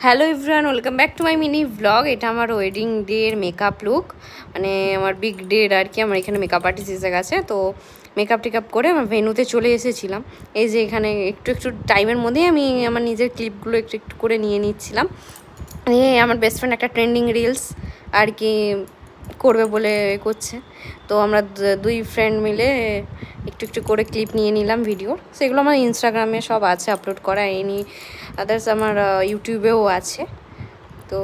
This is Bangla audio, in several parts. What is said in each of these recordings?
Hello everyone, welcome back to my mini blog. এটা আমার ওয়েডিং ডের মেকআপ লুক, মানে আমার বিগ ডের আর কি। আমার এখানে মেকআপ আর্টিস্ট এসে গেছে, তো মেকআপ টেকআপ করে আমার ভেন্যুতে চলে এসেছিলাম। এই যে এখানে একটু একটু টাইমের মধ্যেই আমি আমার নিজের ক্লিপগুলো একটু একটু করে নিয়ে নিচ্ছিলাম। নিয়ে আমার বেস্ট ফ্রেন্ড একটা ট্রেন্ডিং রিলস আর কি করবে বলে করছে, তো আমরা দুই ফ্রেন্ড মিলে একটু একটু করে ক্লিপ নিয়ে নিলাম ভিডিওর। সেগুলো আমার ইনস্টাগ্রামে সব আছে আপলোড করা, এনি আদার্স আমার ইউটিউবেও আছে। তো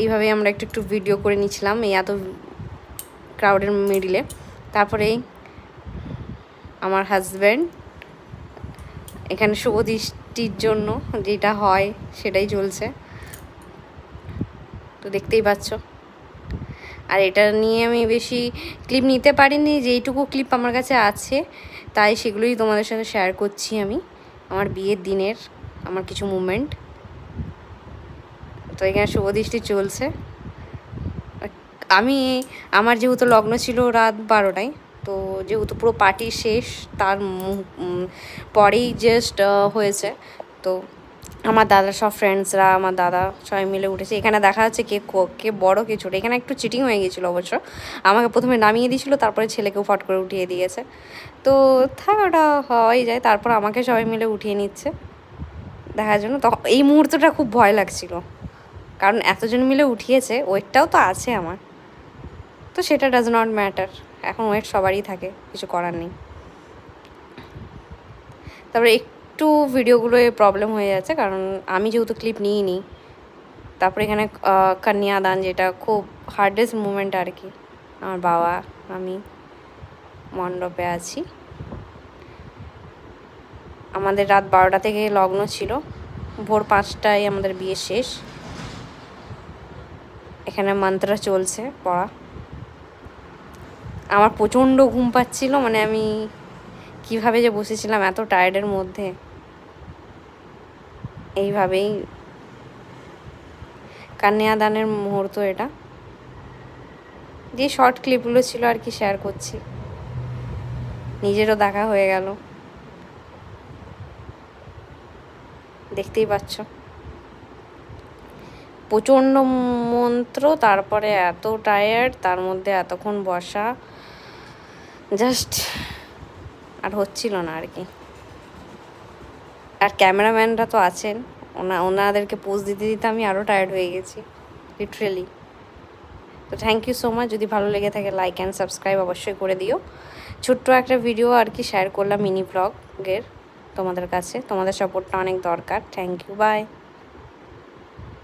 এইভাবেই আমরা একটু একটু ভিডিও করে নিচ্ছিলাম এই এত ক্রাউডের মিডিলে। তারপরেই আমার হাজব্যান্ড এখানে শুভ দৃষ্টির জন্য যেটা হয় সেটাই চলছে, তো দেখতেই পাচ্ছ। আর এটা নিয়ে আমি বেশি ক্লিপ নিতে পারিনি, যেইটুকু ক্লিপ আমার কাছে আছে তাই সেগুলোই তোমাদের সাথে শেয়ার করছি আমি, আমার বিয়ের দিনের আমার কিছু মুমেন্ট। তো এখানে শুভ দৃষ্টি চলছে। আমার যেহেতু লগ্ন ছিল রাত 12টায়, তো যেহেতু পুরো পার্টি শেষ তার পরেই জাস্ট হয়েছে। তো আমার দাদার সব ফ্রেন্ডসরা, আমার দাদা সবাই মিলে উঠেছে। এখানে দেখা যাচ্ছে কে বড় কে ছোটো। এখানে একটু চিটিং হয়ে গেছিলো অবশ্য, আমাকে প্রথমে নামিয়ে দিয়েছিলো, তারপরে ছেলেকেও ফট করে উঠিয়ে দিয়েছে। তো থাক, ওটা হওয়াই যায়। তারপর আমাকে সবাই মিলে উঠিয়ে নিচ্ছে দেখার জন্য। তখন এই মুহূর্তটা খুব ভয় লাগছিল, কারণ এতজন মিলে উঠিয়েছে, ওয়েটটাও তো আছে আমার, তো সেটা ডাজ নট ম্যাটার। এখন ওয়েট সবারই থাকে, কিছু করার নেই। তারপরে একটু ভিডিওগুলোয় প্রবলেম হয়ে যাচ্ছে, কারণ আমি যেহেতু ক্লিপ নিইনি। তারপরে এখানে কন্যাদান, যেটা খুব হার্ডেস্ট মুমেন্ট আর কি। আমার বাবা, আমি মণ্ডপে আছি। আমাদের রাত 12টা থেকে লগ্ন ছিল, ভোর 5টায় আমাদের বিয়ে শেষ। এখানে মন্ত্র চলছে পড়া। আমার প্রচণ্ড ঘুম পাচ্ছিল, মানে আমি কিভাবে যে বসেছিলাম এত টায়ার্ডের মধ্যে। এইভাবেই কন্যাদানের মুহূর্ত এটা, যে শর্ট ক্লিপগুলো ছিল আর কি শেয়ার করছি, নিজেরও দেখা হয়ে গেল, দেখতেই পাচ্ছ। প্রচণ্ড মন্ত্র, তারপরে এত টায়ার্ড, তার মধ্যে এতক্ষণ বসা, জাস্ট আর হচ্ছিল না আর কি। আর ক্যামেরাম্যানরা তো আছেন, ওনাদেরকে পোজ দিতে দিতে আমি আরও টায়ার্ড হয়ে গেছি লিটারেলি। তো থ্যাংক ইউ সো মাচ। যদি ভালো লেগে থাকে লাইক অ্যান্ড সাবস্ক্রাইব অবশ্যই করে দিও। ছোট্ট একটা ভিডিও আর কি শেয়ার করলাম মিনি ব্লগের তোমাদের কাছে, তোমাদের সাপোর্টটা অনেক দরকার। Thank you, by.